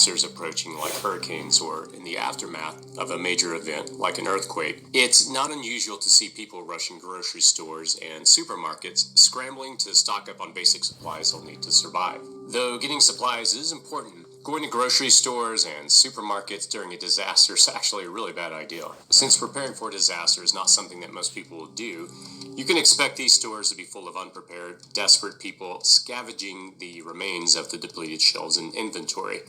disasters approaching like hurricanes or in the aftermath of a major event like an earthquake, it's not unusual to see people rushing grocery stores and supermarkets scrambling to stock up on basic supplies they'll need to survive. Though getting supplies is important, going to grocery stores and supermarkets during a disaster is actually a really bad idea. Since preparing for a disaster is not something that most people will do, you can expect these stores to be full of unprepared, desperate people scavenging the remains of the depleted shelves and inventory.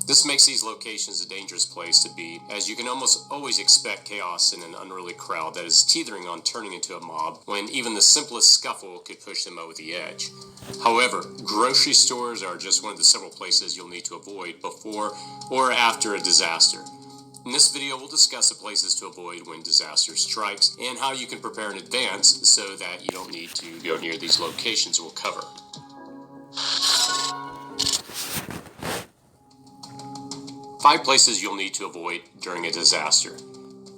This makes these locations a dangerous place to be, as you can almost always expect chaos in an unruly crowd that is teetering on turning into a mob when even the simplest scuffle could push them over the edge. However, grocery stores are just one of the several places you'll need to avoid before or after a disaster. In this video, we'll discuss the places to avoid when disaster strikes and how you can prepare in advance so that you don't need to go near these locations we'll cover. 5 places you'll need to avoid during a disaster.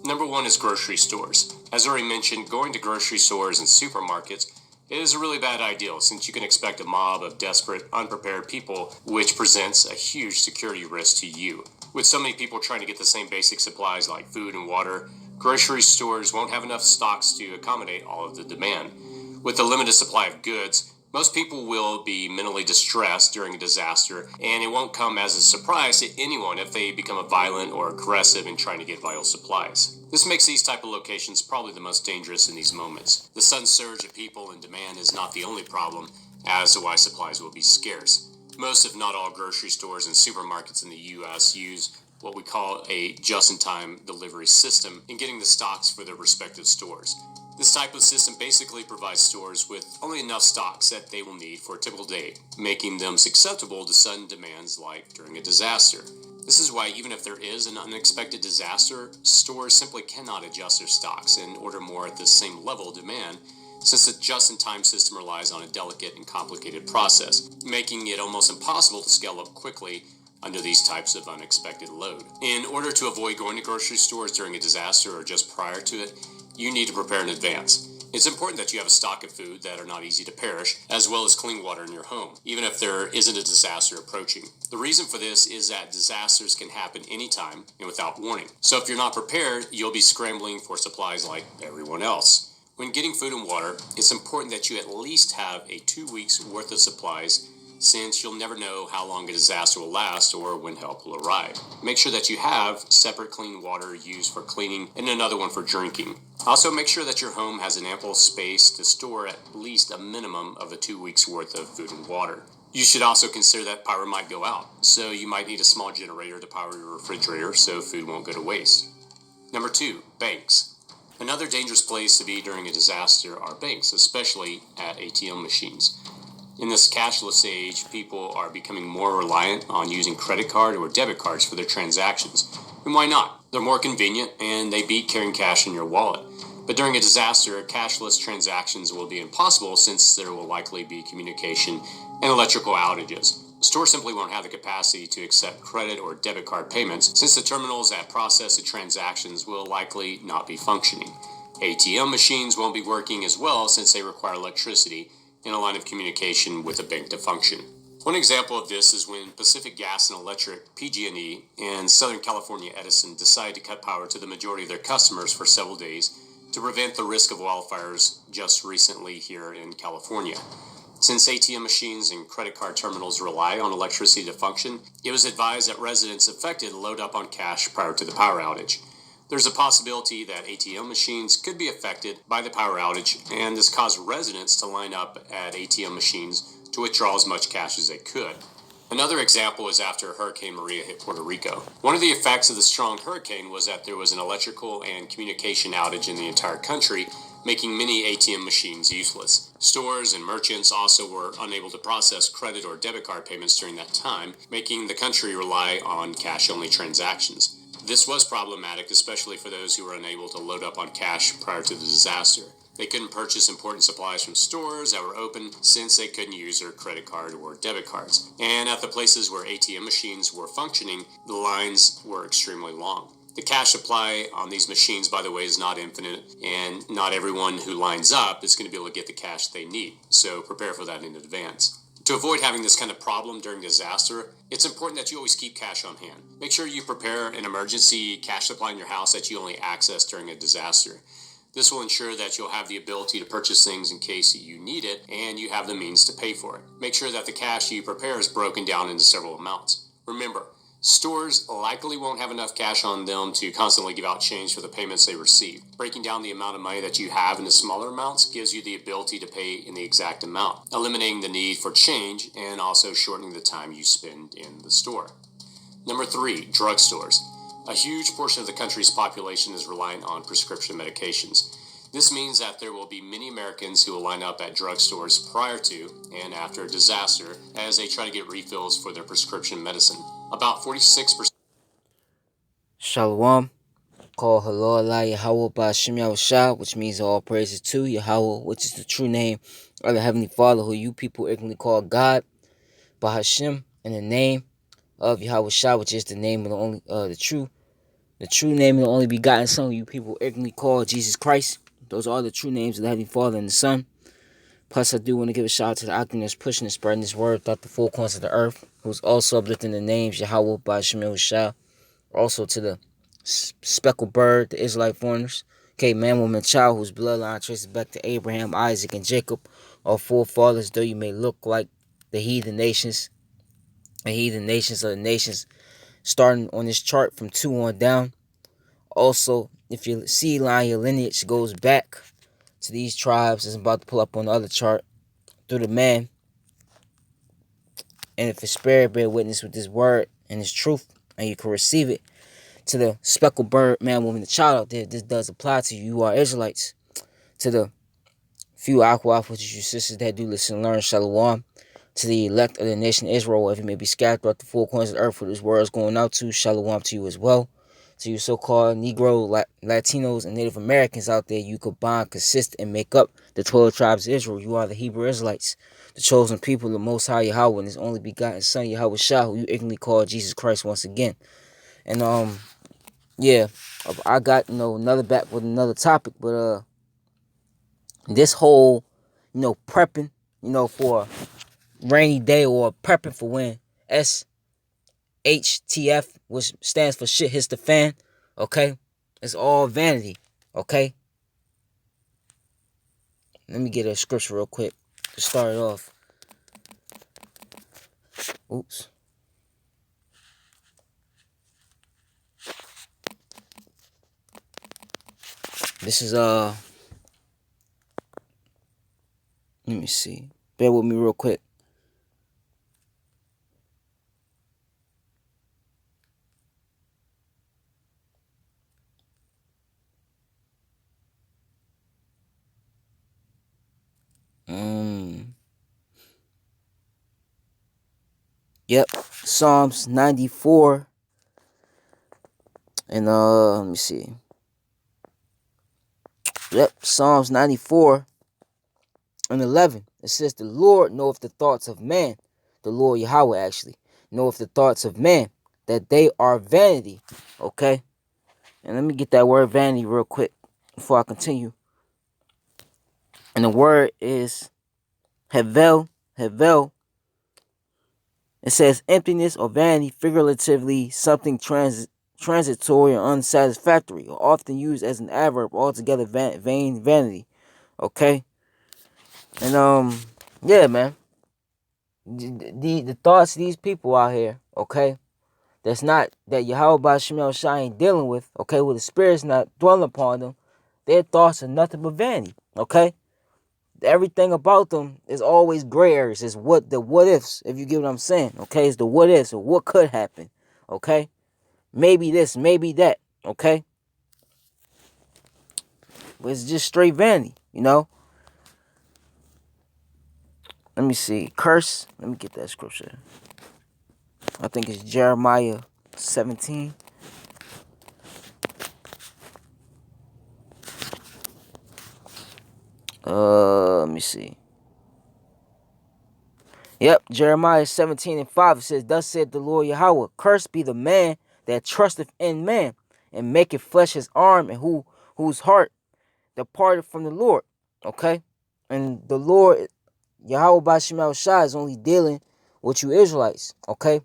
Number 1 is grocery stores. As already mentioned, going to grocery stores and supermarkets is a really bad idea since you can expect a mob of desperate, unprepared people, which presents a huge security risk to you. With so many people trying to get the same basic supplies like food and water, grocery stores won't have enough stocks to accommodate all of the demand. With a limited supply of goods, most people will be mentally distressed during a disaster, and it won't come as a surprise to anyone if they become violent or aggressive in trying to get vital supplies. This makes these type of locations probably the most dangerous in these moments. The sudden surge of people and demand is not the only problem as to why supplies will be scarce. Most, if not all, grocery stores and supermarkets in the U.S. use what we call a just-in-time delivery system in getting the stocks for their respective stores. This type of system basically provides stores with only enough stocks that they will need for a typical day, making them susceptible to sudden demands like during a disaster. This is why even if there is an unexpected disaster, stores simply cannot adjust their stocks and order more at the same level of demand, since the just-in-time system relies on a delicate and complicated process, making it almost impossible to scale up quickly under these types of unexpected load. In order to avoid going to grocery stores during a disaster or just prior to it, you need to prepare in advance. It's important that you have a stock of food that are not easy to perish, as well as clean water in your home, even if there isn't a disaster approaching. The reason for this is that disasters can happen anytime and without warning. So if you're not prepared, you'll be scrambling for supplies like everyone else. When getting food and water, it's important that you at least have a 2 weeks worth of supplies, since you'll never know how long a disaster will last or when help will arrive. Make sure that you have separate clean water used for cleaning and another one for drinking. Also, make sure that your home has an ample space to store at least a minimum of a 2 weeks worth of food and water. You should also consider that power might go out, so you might need a small generator to power your refrigerator so food won't go to waste. Number 2, banks. Another dangerous place to be during a disaster are banks, especially at ATM machines. In this cashless age, people are becoming more reliant on using credit card or debit cards for their transactions. And why not? They're more convenient and they beat carrying cash in your wallet. But during a disaster, cashless transactions will be impossible since there will likely be communication and electrical outages. Stores simply won't have the capacity to accept credit or debit card payments since the terminals that process the transactions will likely not be functioning. ATM machines won't be working as well since they require electricity in a line of communication with a bank to function. One example of this is when Pacific Gas and Electric, PG&E, and Southern California Edison decided to cut power to the majority of their customers for several days to prevent the risk of wildfires just recently here in California. Since ATM machines and credit card terminals rely on electricity to function, it was advised that residents affected load up on cash prior to the power outage. There's a possibility that ATM machines could be affected by the power outage, and this caused residents to line up at ATM machines to withdraw as much cash as they could. Another example is after Hurricane Maria hit Puerto Rico. One of the effects of the strong hurricane was that there was an electrical and communication outage in the entire country, making many ATM machines useless. Stores and merchants also were unable to process credit or debit card payments during that time, making the country rely on cash-only transactions. This was problematic, especially for those who were unable to load up on cash prior to the disaster. They couldn't purchase important supplies from stores that were open since they couldn't use their credit card or debit cards. And at the places where ATM machines were functioning, the lines were extremely long. The cash supply on these machines, by the way, is not infinite, and not everyone who lines up is going to be able to get the cash they need, so prepare for that in advance. To avoid having this kind of problem during disaster, it's important that you always keep cash on hand. Make sure you prepare an emergency cash supply in your house that you only access during a disaster. This will ensure that you'll have the ability to purchase things in case you need it and you have the means to pay for it. Make sure that the cash you prepare is broken down into several amounts. Remember, stores likely won't have enough cash on them to constantly give out change for the payments they receive. Breaking down the amount of money that you have into smaller amounts gives you the ability to pay in the exact amount, eliminating the need for change and also shortening the time you spend in the store. Number 3, drugstores. A huge portion of the country's population is reliant on prescription medications. This means that there will be many Americans who will line up at drugstores prior to and after a disaster as they try to get refills for their prescription medicine. About 46%. Shalom. Call hello Allah Yahawah by Hashem Yahawashi, which means all praises to Yahawah, which is the true name of the Heavenly Father, who you people ignorantly call God, by Hashem, in the name of Yahawashi, which is the name of the only the true name of the only begotten Son, who you people ignorantly call Jesus Christ. Those are the true names of the Heavenly Father and the Son. Plus, I do want to give a shout out to the Akim that's pushing and spreading this word throughout the four corners of the earth, who's also uplifting the names Yahawah by Hashem Yahawashi. Also to the speckled bird, the Israelite foreigners. Okay, man, woman, child, whose bloodline traces back to Abraham, Isaac, and Jacob, our forefathers, though you may look like the heathen nations of the nations, starting on this chart from 2 on down. Also, if your seed line, your lineage goes back to these tribes, it's about to pull up on the other chart, through the man. And if a spirit bear witness with this word and this truth, and you can receive it, to the speckled bird, man, woman, the child out there, this does apply to you. You are Israelites. To the few yahawah, which is you sisters that do listen and learn, shalom. To the elect of the nation of Israel, if it may be scattered throughout the four corners of the earth where this word is going out to, shalom to you as well. To you so-called Negro, Latinos, and Native Americans out there, you could bond, consist, and make up the 12 tribes of Israel. You are the Hebrew Israelites, the chosen people, the Most High Yahawah, and His only begotten Son, Yahawashi, who you ignorantly call Jesus Christ once again. And yeah, I got, another back with another topic, but this whole, prepping, for a rainy day, or prepping for when shtf, which stands for shit hits the fan, okay? It's all vanity, okay? Let me get a scripture real quick to start it off. Oops. This is let me see. Bear with me real quick. Yep, Psalms 94. And let me see. Yep, Psalms 94 and 11. It says, the Lord knoweth the thoughts of man. The Lord Yahawah actually knoweth the thoughts of man, that they are vanity. Okay? And let me get that word vanity real quick before I continue. And the word is hevel. Hevel. It says emptiness or vanity, figuratively something transitory or unsatisfactory, or often used as an adverb, altogether vain, vanity. Okay? And yeah, man. The thoughts of these people out here, okay? That's not, that Yahawah by Shemel Shai ain't dealing with, okay? Where the spirit's not dwelling upon them. Their thoughts are nothing but vanity, okay? Everything about them is always gray areas. It's what ifs, if you get what I'm saying, okay? It's the what ifs, or what could happen, okay? Maybe this, maybe that, okay? But it's just straight vanity, Let me see. Curse. Let me get that scripture. I think it's Jeremiah 17. Let me see. Yep, Jeremiah 17 and 5. It says, thus said the Lord Yahawah, cursed be the man that trusteth in man, and maketh flesh his arm, and whose heart departed from the Lord. Okay? And the Lord Yahawah Bashim Al-Shah is only dealing with you Israelites, okay?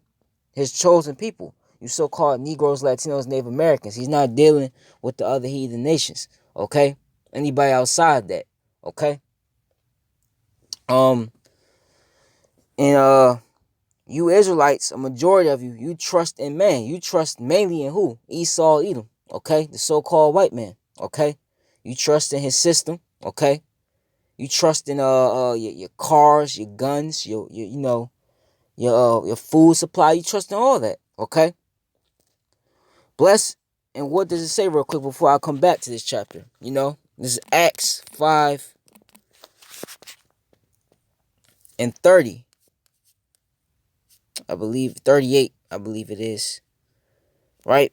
His chosen people. You so-called Negroes, Latinos, Native Americans. He's not dealing with the other heathen nations, okay? Anybody outside that, okay? Um, and you Israelites, a majority of you, you trust in man. You trust mainly in who? Esau, Edom, okay? The so-called white man, okay? You trust in his system, okay? You trust in your cars, your guns, your you know, your food supply. You trust in all that, okay? Bless. And what does it say real quick before I come back to this chapter? You know, this is Acts 5:30. I believe 38, I believe it is. Right?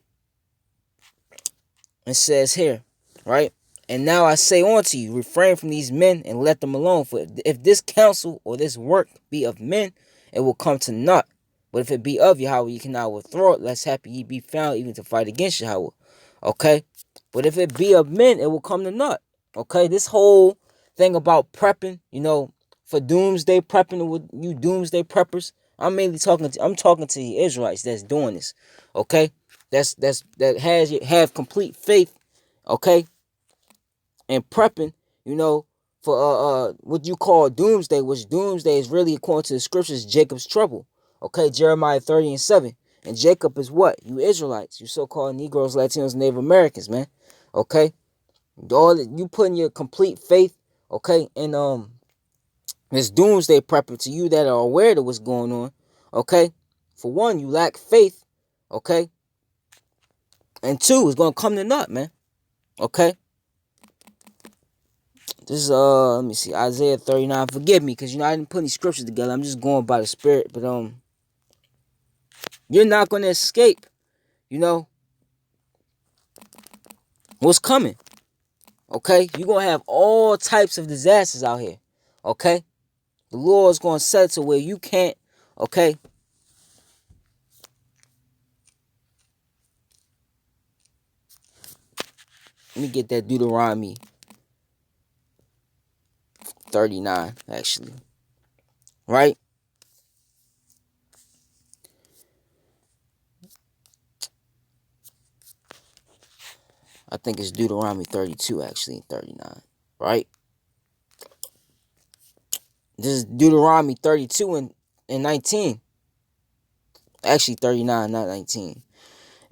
It says here, right? And now I say unto you, refrain from these men and let them alone. For if this counsel or this work be of men, it will come to naught. But if it be of Yahawah, you cannot withdraw it, lest happy ye be found even to fight against Yahawah. Okay? But if it be of men, it will come to naught. Okay? This whole thing about prepping, you know, for doomsday prepping with you doomsday preppers, I'm talking to the Israelites that's doing this. Okay? That have complete faith, okay, and prepping, you know, for what you call doomsday, which doomsday is really, according to the scriptures, Jacob's trouble. Okay, Jeremiah 30:7. And Jacob is what? You Israelites, you so-called Negroes, Latinos, Native Americans, man. Okay? All that you putting your complete faith, okay, in this doomsday prepper to you that are aware of what's going on, okay? For one, you lack faith, okay? And two, it's gonna come to naught, man. Okay? This is let me see, Isaiah 39. Forgive me, because I didn't put any scriptures together. I'm just going by the spirit. But you're not gonna escape, you know, what's coming. Okay? You're gonna have all types of disasters out here. Okay? The Lord's gonna set it to where you can't, okay. Let me get that Deuteronomy 39, actually. Right? I think it's Deuteronomy 32, actually, 39. Right? This is Deuteronomy 32 and 19. Actually, 39, not 19.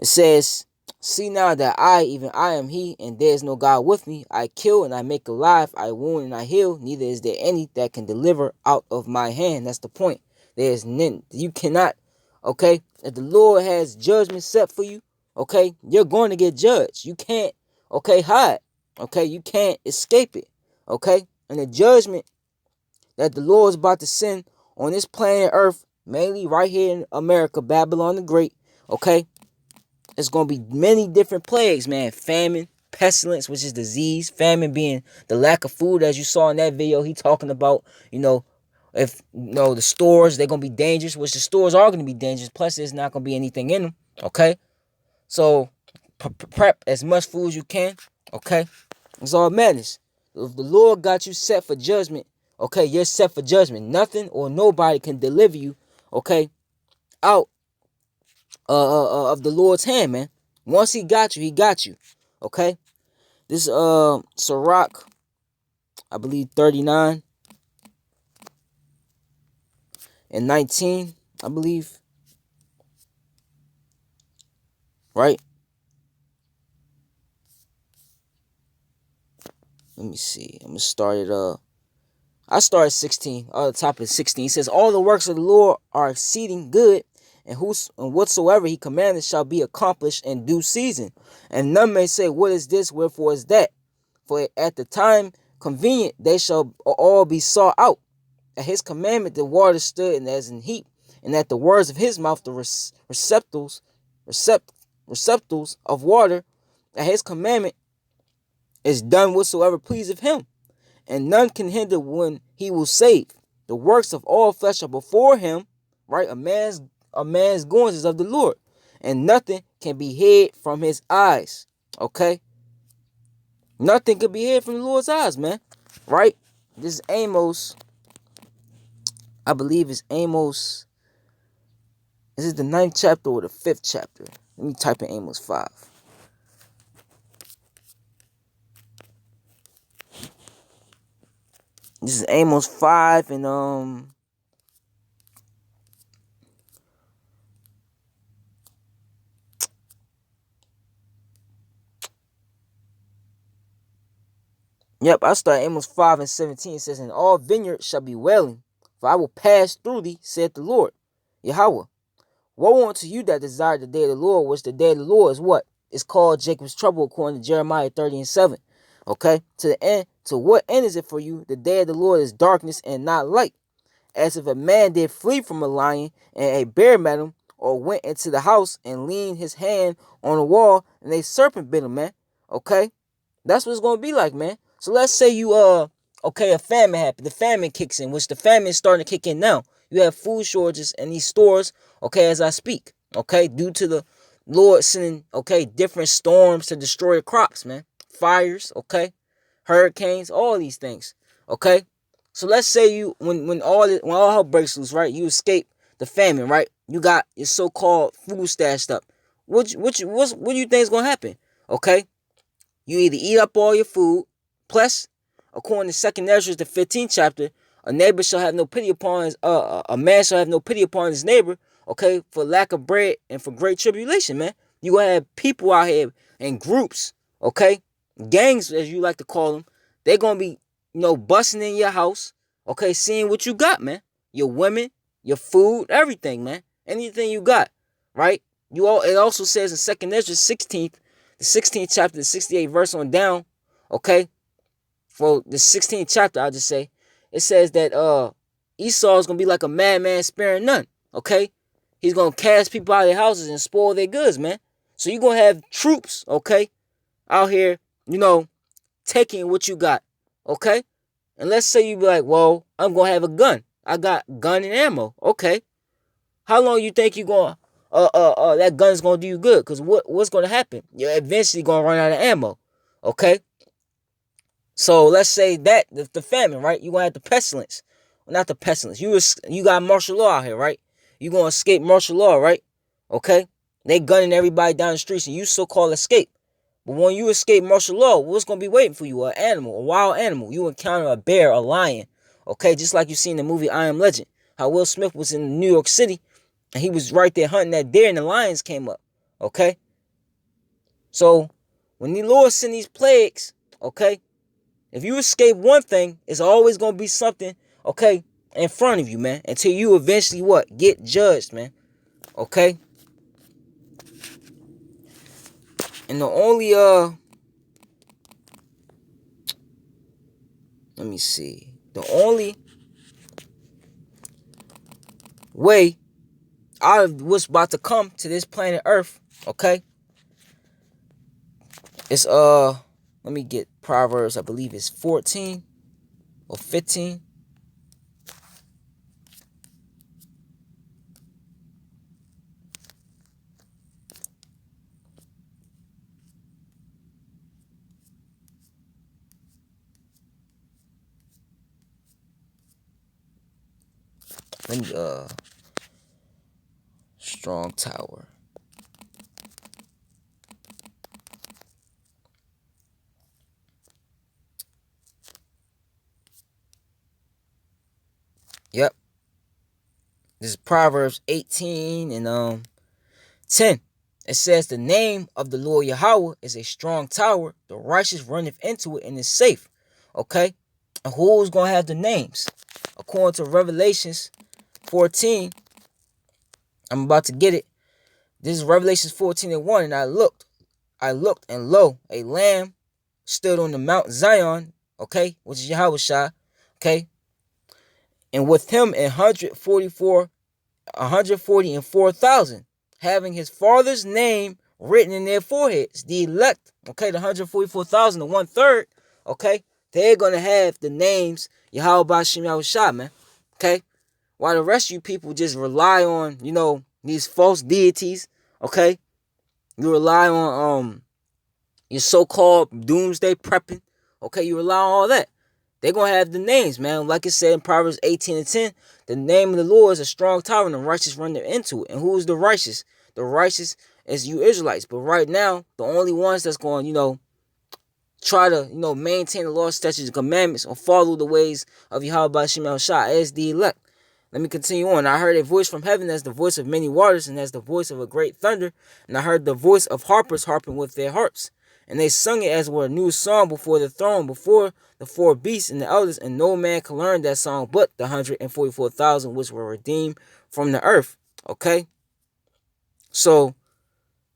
It says, see now that I, even I am he, and there is no God with me. I kill and I make alive. I wound and I heal. Neither is there any that can deliver out of my hand. That's the point. There's none. You cannot, okay? If the Lord has judgment set for you, okay, you're going to get judged. You can't, okay, hide. Okay, you can't escape it. Okay? And the judgment that the Lord is about to send on this planet Earth, mainly right here in America, Babylon the Great, okay? It's going to be many different plagues, man. Famine, pestilence, which is disease. Famine being the lack of food, as you saw in that video. He talking about, you know, if, you know, the stores, they're going to be dangerous, which the stores are going to be dangerous. Plus, there's not going to be anything in them, okay? So, prep as much food as you can, okay? It's all madness. If the Lord got you set for judgment, okay, you're set for judgment. Nothing or nobody can deliver you, okay, out of the Lord's hand, man. Once he got you, he got you. Okay? This Sirach, I believe 39 and 19, I believe. Right? Let me see. I'm gonna start it I started 16. The top of 16. It says, all the works of the Lord are exceeding good, and whatsoever he commanded shall be accomplished in due season. And none may say, what is this? Wherefore is that? For at the time convenient they shall all be sought out. At his commandment the water stood and as in heap, and at the words of his mouth the receptacles of water. At his commandment is done whatsoever pleaseth him, and none can hinder when he will save. The works of all flesh are before him, right? A man's goings is of the Lord, and nothing can be hid from his eyes. Okay? Nothing can be hid from the Lord's eyes, man. Right? This is Amos I believe it's Amos. Is it the 9th chapter or the 5th chapter? Let me type in Amos 5. This is Amos 5 and yep, I start Amos 5 and 17. It says, "And all vineyards shall be wailing, for I will pass through thee, saith the Lord, Yahawah. Woe unto you that desire the day of the Lord, which the day of the Lord is what? It's called Jacob's trouble, according to Jeremiah 30 and 7. Okay? To the end, to what end is it for you? The day of the Lord is darkness and not light. As if a man did flee from a lion, and a bear met him, or went into the house and leaned his hand on the wall, and a serpent bit him, man. Okay? That's what it's gonna be like, man. So let's say you okay, a famine happened. The famine kicks in, which the famine is starting to kick in now. You have food shortages in these stores, okay, as I speak. Okay, due to the Lord sending, okay, different storms to destroy the crops, man. Fires, okay, hurricanes, all these things. Okay. So let's say you when all hell breaks loose, right? You escape the famine, right? You got your so-called food stashed up. What do you think is gonna happen? Okay, you either eat up all your food, plus, according to Second Ezra, the 15th chapter, a neighbor shall have no pity upon his a man shall have no pity upon his neighbor, okay, for lack of bread and for great tribulation, man. You gonna have people out here in groups, okay, gangs as you like to call them. They're gonna be, busting in your house, okay, seeing what you got, man. Your women, your food, everything, man. Anything you got, right? It also says in Second Ezra 16th, the 16th chapter, the 68th verse on down, okay? For the 16th chapter, I'll just say, it says that Esau is gonna be like a madman sparing none, okay? He's gonna cast people out of their houses and spoil their goods, man. So you're gonna have troops, okay, out here, taking what you got, okay? And let's say you be like, well, I'm gonna have a gun. I got gun and ammo, okay? How long you think you gonna that gun's gonna do you good? Cause what's gonna happen? You're eventually gonna run out of ammo. Okay? So let's say that the famine, right? You gonna have the pestilence. Well, not the pestilence. You got martial law out here, right? You gonna escape martial law, right? Okay? They gunning everybody down the streets and you so-called escape. But when you escape martial law, what's gonna be waiting for you? An animal, a wild animal. You encounter a bear, a lion. Okay, just like you see in the movie I Am Legend. How Will Smith was in New York City and he was right there hunting that deer and the lions came up. Okay? So when the Lord send these plagues, okay, if you escape one thing, it's always gonna be something, okay, in front of you, man. Until you eventually what? Get judged, man. Okay? And the only let me see. The only way out of what's about to come to this planet Earth, okay, it's let me get Proverbs, I believe it's 14 or 15. Let me strong tower. Yep. This is Proverbs 18 and 10. It says the name of the Lord Yahawah is a strong tower. The righteous runneth into it and is safe. Okay? And who's gonna have the names? According to Revelations 14, I'm about to get it. This is Revelations 14 and 1. And I looked, and lo, a lamb stood on the Mount Zion, okay, which is Yahawashi, okay, and with him 144,000, having his father's name written in their foreheads. The elect, okay, the 144,000, the 1/3, okay, they're gonna have the names Yahawah Bashim Yahushua, man, okay. While the rest of you people just rely on, these false deities, okay. You rely on your so-called doomsday prepping, okay. You rely on all that. they're going to have the names, man. Like it said in Proverbs 18:10, the name of the Lord is a strong tower and the righteous run into it. And who is the righteous? The righteous is you Israelites. But right now, the only ones that's going, try to, maintain the law, statutes, and commandments or follow the ways of Yahawah Shema Shah as the elect. Let me continue on. I heard a voice from heaven as the voice of many waters and as the voice of a great thunder. And I heard the voice of harpers harping with their harps. And they sung it as were a new song before the throne, before the four beasts and the elders. And no man can learn that song but the 144,000 which were redeemed from the earth. Okay? So,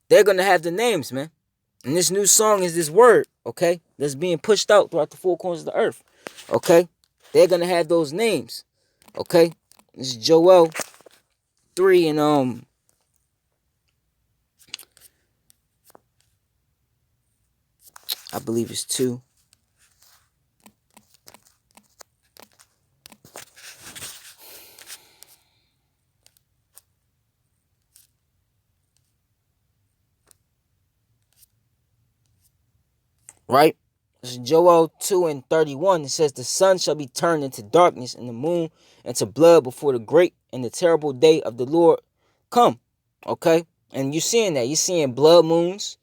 they're going to have the names, man. And this new song is this word, okay, that's being pushed out throughout the four corners of the earth, okay? They're going to have those names, okay? This is Joel 3 and, I believe it's 2. Right? This is Joel 2 and 31. It says, the sun shall be turned into darkness and the moon into blood before the great and the terrible day of the Lord come. Okay? And you're seeing that. You're seeing blood moons,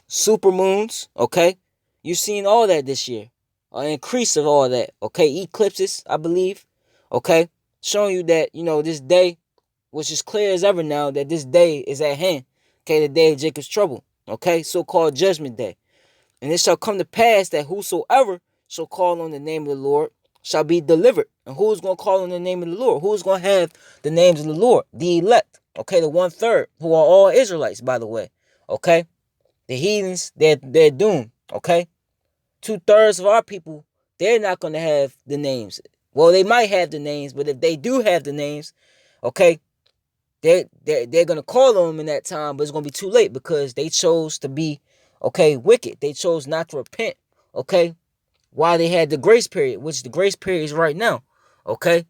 super moons, okay? You're seeing all that this year. An increase of all that, okay? Eclipses, I believe, okay? Showing you that, this day, which is clear as ever now, that this day is at hand, okay? The day of Jacob's trouble, okay? So-called judgment day. And it shall come to pass that whosoever shall call on the name of the Lord shall be delivered. And who's going to call on the name of the Lord? Who's going to have the names of the Lord? The elect, okay? The 1/3, who are all Israelites, by the way, okay? The heathens, they're doomed, okay? 2/3 of our people, they're not going to have the names. Well, they might have the names, but if they do have the names, okay, they're going to call on them in that time, but it's going to be too late because they chose to be, okay, wicked. They chose not to repent, okay, while they had the grace period, which the grace period is right now, okay?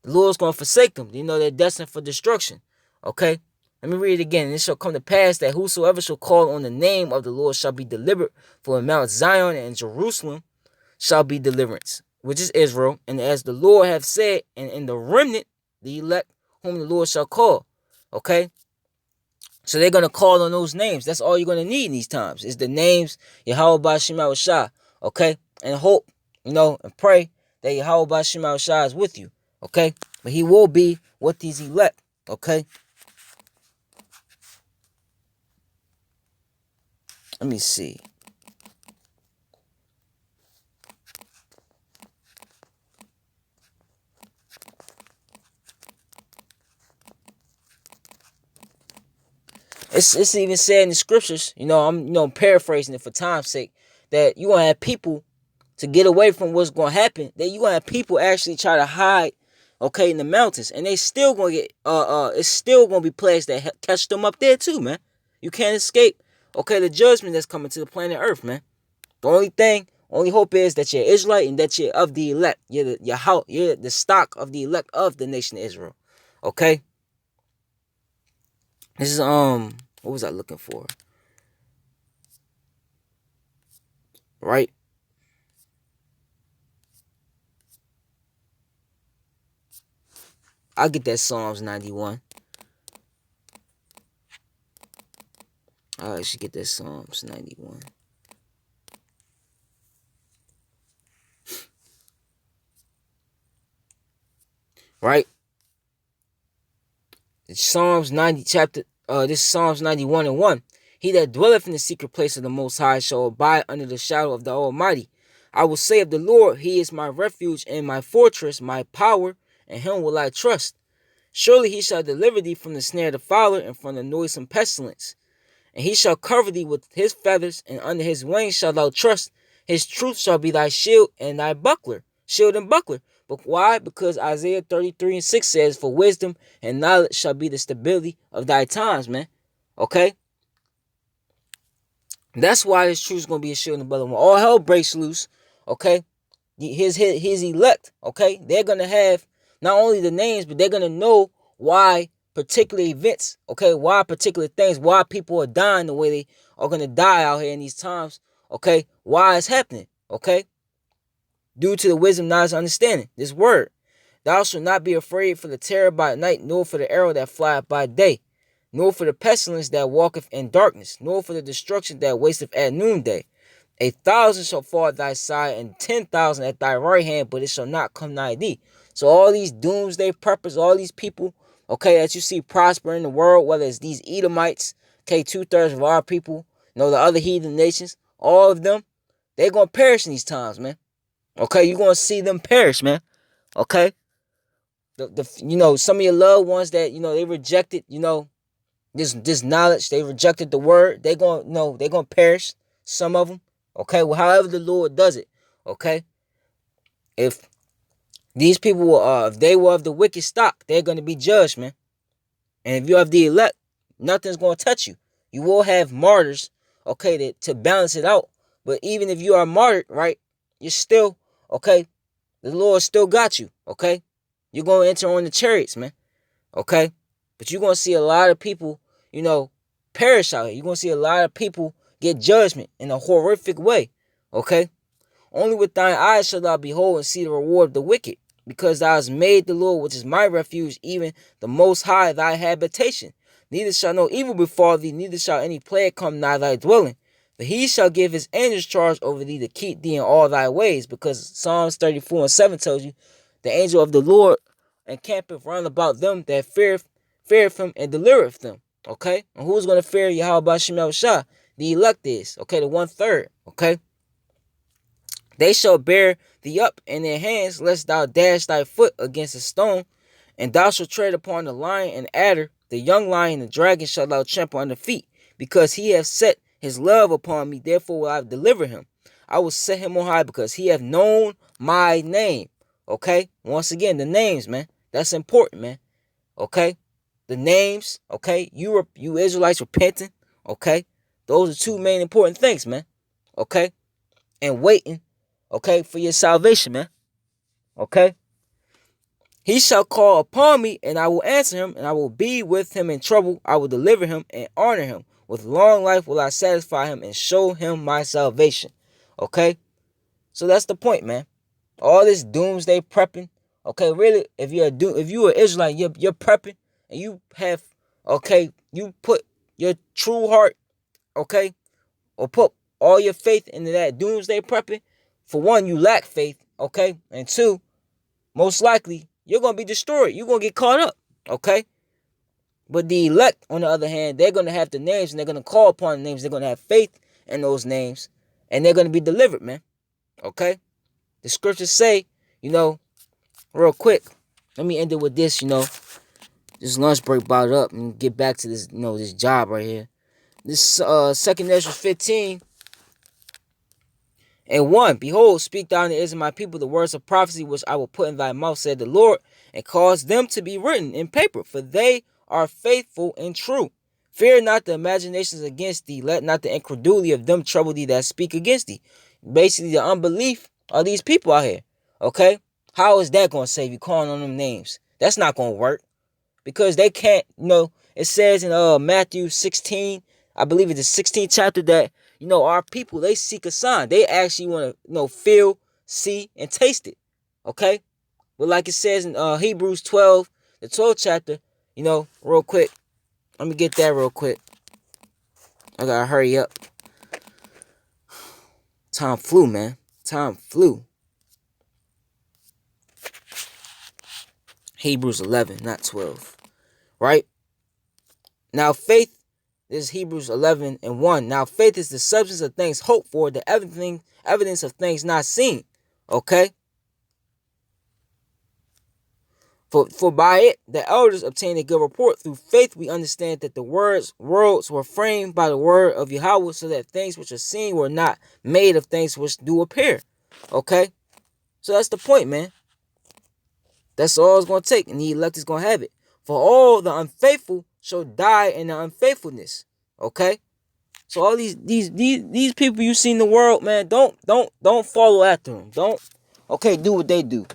The Lord's going to forsake them. They're destined for destruction, okay? Let me read it again. And it shall come to pass that whosoever shall call on the name of the Lord shall be delivered. For in Mount Zion and Jerusalem shall be deliverance, which is Israel. And as the Lord hath said, and in the remnant, the elect, whom the Lord shall call. Okay? So they're going to call on those names. That's all you're going to need in these times. Is the names Yahawah Shema Shah. Okay? And hope, and pray that Yahawah Shema Shah is with you. Okay? But he will be with these elect. Okay? Let me see. It's even said in the scriptures, I'm paraphrasing it for time's sake, that you're going to have people to get away from what's going to happen, that you're going to have people actually try to hide, okay, in the mountains, and they still going to get, it's still going to be plagues that catch them up there too, man. You can't escape, okay, the judgment that's coming to the planet Earth, man. The only hope is that you're Israelite and that you're of the elect. You're the stock of the elect of the nation of Israel, okay? This is, what was I looking for? Right? I'll get that Psalms 91. I should get that Psalms 91. Right? It's Psalms 90 chapter, this is Psalms 91 and 1. He that dwelleth in the secret place of the Most High shall abide under the shadow of the Almighty. I will say of the Lord, he is my refuge and my fortress, my power, and him will I trust. Surely he shall deliver thee from the snare of the fowler and from the noisome pestilence. And he shall cover thee with his feathers, and under his wings shalt thou trust. His truth shall be thy shield and thy buckler. Shield and buckler. But why? Because Isaiah 33 and 6 says, for wisdom and knowledge shall be the stability of thy times, man. Okay? That's why his truth is going to be a shield and buckler. When all hell breaks loose, okay, his elect, okay, they're going to have not only the names, but they're going to know why particular events, okay, why particular things, why people are dying the way they are going to die out here in these times, okay, why it's happening, okay. due to the wisdom, knowledge, and understanding. This word. Thou shalt not be afraid for the terror by night, nor for the arrow that flieth by day, nor for the pestilence that walketh in darkness, nor for the destruction that wasteth at noonday. 1,000 shall fall at thy side, and 10,000 at thy right hand, but it shall not come nigh thee. So all these doomsday preppers, all these people, okay, that you see prosper in the world, whether it's these Edomites, okay, 2/3 of our people, the other heathen nations, all of them, they're going to perish in these times, man. Okay, you're going to see them perish, man. Okay? Some of your loved ones that, they rejected, this knowledge, they rejected the word, they're going to perish, some of them. Okay, well, however the Lord does it, okay? If these people if they were of the wicked stock, they're going to be judged, man. And if you have the elect, nothing's going to touch you. You will have martyrs, okay, to balance it out. But even if you are martyred, right, you're still, okay, the Lord still got you, okay? You're going to enter on the chariots, man, okay? But you're going to see a lot of people, perish out here. You're going to see a lot of people get judgment in a horrific way, okay? Only with thine eyes shalt thou behold and see the reward of the wicked, because thou hast made the Lord, which is my refuge, even the Most High, thy habitation. Neither shall no evil befall thee, neither shall any plague come nigh thy dwelling. But he shall give his angels charge over thee to keep thee in all thy ways, because Psalms 34:7 tells you, the angel of the Lord encampeth round about them that feareth him and delivereth them. Okay? And who's going to fear Yahawah Bashim Yahawashi? The elect is. Okay, the 1/3. Okay? They shall bear thee up in their hands, lest thou dash thy foot against a stone. And thou shalt tread upon the lion and adder, the young lion and the dragon shalt thou trample under feet. Because he hath set his love upon me, therefore will I deliver him. I will set him on high, because he hath known my name. Okay? Once again, the names, man. That's important, man. Okay? The names, okay? You Israelites repenting, okay? Those are two main important things, man. Okay? And waiting, okay, for your salvation, man. Okay? He shall call upon me, and I will answer him, and I will be with him in trouble. I will deliver him and honor him. With long life will I satisfy him and show him my salvation. Okay? So that's the point, man. All this doomsday prepping. Okay, really, if you're an Israelite, you're prepping, and you have, okay, you put your true heart, okay, or put all your faith into that doomsday prepping. For one, you lack faith, okay, and two, most likely you're gonna be destroyed. You're gonna get caught up, okay. But the elect, on the other hand, they're gonna have the names, and they're gonna call upon the names. They're gonna have faith in those names, and they're gonna be delivered, man. Okay. The scriptures say, real quick, let me end it with this, this lunch break brought up and get back to this, this job right here. This 2 Ezra 15:1. Behold, speak thou unto the ears of my people the words of prophecy which I will put in thy mouth, said the Lord, and cause them to be written in paper, for they are faithful and true. Fear not the imaginations against thee, let not the incredulity of them trouble thee that speak against thee. Basically, the unbelief of these people out here. Okay? How is that going to save you, calling on them names? That's not going to work. Because they can't, it says in Matthew 16, I believe it's the 16th chapter, that, our people, they seek a sign. They actually want to, feel, see, and taste it. Okay? But like it says in Hebrews 12, the 12th chapter, real quick. Let me get that real quick. I got to hurry up. Time flew, man. Time flew. Hebrews 11, not 12. Right? Now faith, this is Hebrews 11:1. Now faith is the substance of things hoped for, the evidence of things not seen. Okay? For by it the elders obtained a good report. Through faith we understand that the worlds were framed by the word of Yahawah, so that things which are seen were not made of things which do appear. Okay? So that's the point, man. That's all it's going to take, and the elect is going to have it. For all the unfaithful shall die in the unfaithfulness. Okay? So all these people you see in the world, man, don't follow after them. Don't, do what they do.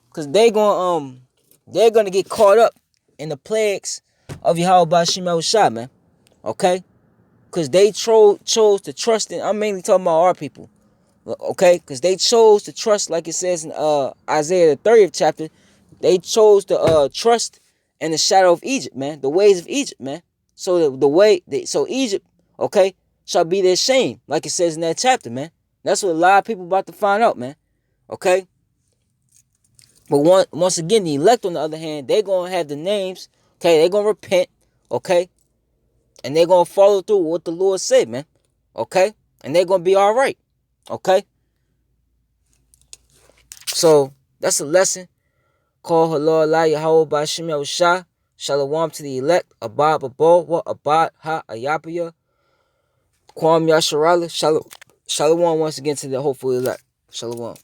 Because they're gonna get caught up in the plagues of Yahawah Bashim Yahawashi, man. Okay? Because they chose to trust in, I'm mainly talking about our people. Okay, because they chose to trust, like it says in Isaiah the 30th chapter. They chose to trust in the shadow of Egypt, man, the ways of Egypt, man. So so Egypt, okay, shall be their shame, like it says in that chapter, man. That's what a lot of people about to find out, man. Okay, but once again, the elect, on the other hand, they gonna have the names. Okay, they gonna repent. Okay, and they gonna follow through with what the Lord said, man. Okay, and they gonna be all right. Okay, so that's a lesson. Call Halal La Yahawah Bashim Yahushua. Shalom to the elect. Abad Babo wa Abad Ha Ayapia. Kwam Yasharala. Shalom once again to the hopeful elect. Shalom.